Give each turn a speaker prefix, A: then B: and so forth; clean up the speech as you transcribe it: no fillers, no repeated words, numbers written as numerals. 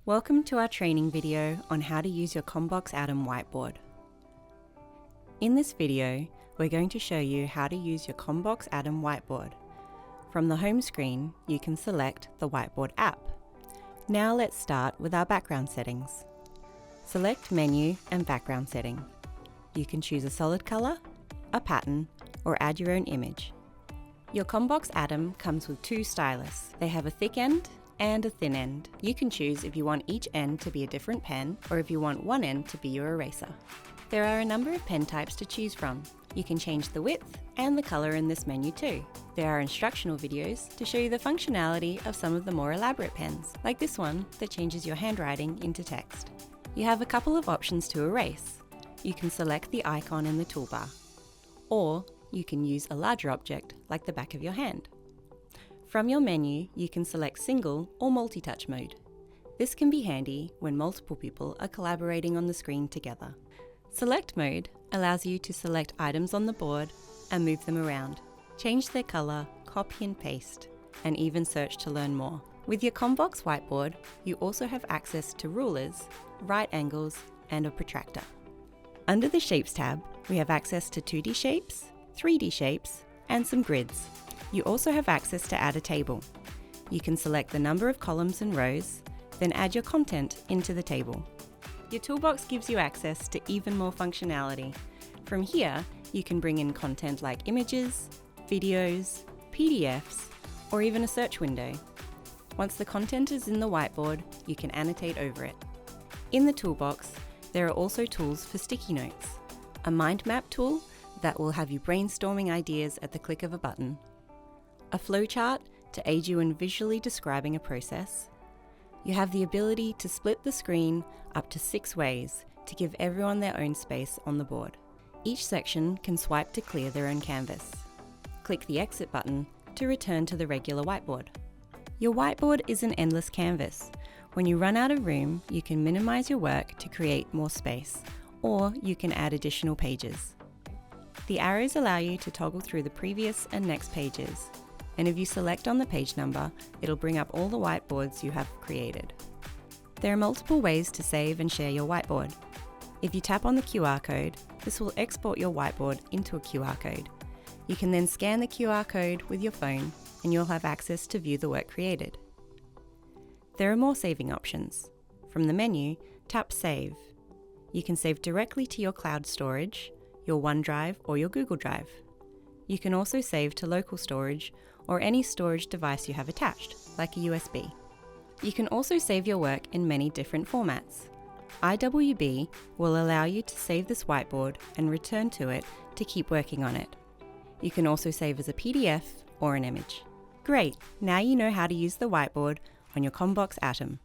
A: Welcome to our training video on how to use your CommBox Atom whiteboard. In this video, we're going to show you how to use your CommBox Atom whiteboard. From the home screen, you can select the Whiteboard app. Now let's start with our background settings. Select Menu and Background Setting. You can choose a solid color, a pattern, or add your own image. Your CommBox Atom comes with two stylus. They have a thick end and a thin end. You can choose if you want each end to be a different pen or if you want one end to be your eraser. There are a number of pen types to choose from. You can change the width and the color in this menu too. There are instructional videos to show you the functionality of some of the more elaborate pens, like this one that changes your handwriting into text. You have a couple of options to erase. You can select the icon in the toolbar, or you can use a larger object like the back of your hand. From your menu, you can select single or multi-touch mode. This can be handy when multiple people are collaborating on the screen together. Select mode allows you to select items on the board and move them around, change their color, copy and paste, and even search to learn more. With your CommBox whiteboard, you also have access to rulers, right angles, and a protractor. Under the Shapes tab, we have access to 2D shapes, 3D shapes, and some grids. You also have access to add a table. You can select the number of columns and rows, then add your content into the table. Your toolbox gives you access to even more functionality. From here, you can bring in content like images, videos, PDFs, or even a search window. Once the content is in the whiteboard, you can annotate over it. In the toolbox, there are also tools for sticky notes, a mind map tool that will have you brainstorming ideas at the click of a button, a flowchart to aid you in visually describing a process. You have the ability to split the screen up to 6 ways to give everyone their own space on the board. Each section can swipe to clear their own canvas. Click the exit button to return to the regular whiteboard. Your whiteboard is an endless canvas. When you run out of room, you can minimize your work to create more space, or you can add additional pages. The arrows allow you to toggle through the previous and next pages, and if you select on the page number, it'll bring up all the whiteboards you have created. There are multiple ways to save and share your whiteboard. If you tap on the QR code, this will export your whiteboard into a QR code. You can then scan the QR code with your phone, and you'll have access to view the work created. There are more saving options. From the menu, tap Save. You can save directly to your cloud storage, your OneDrive or your Google Drive. You can also save to local storage or any storage device you have attached, like a USB. You can also save your work in many different formats. IWB will allow you to save this whiteboard and return to it to keep working on it. You can also save as a PDF or an image. Great, now you know how to use the whiteboard on your CommBox Atom.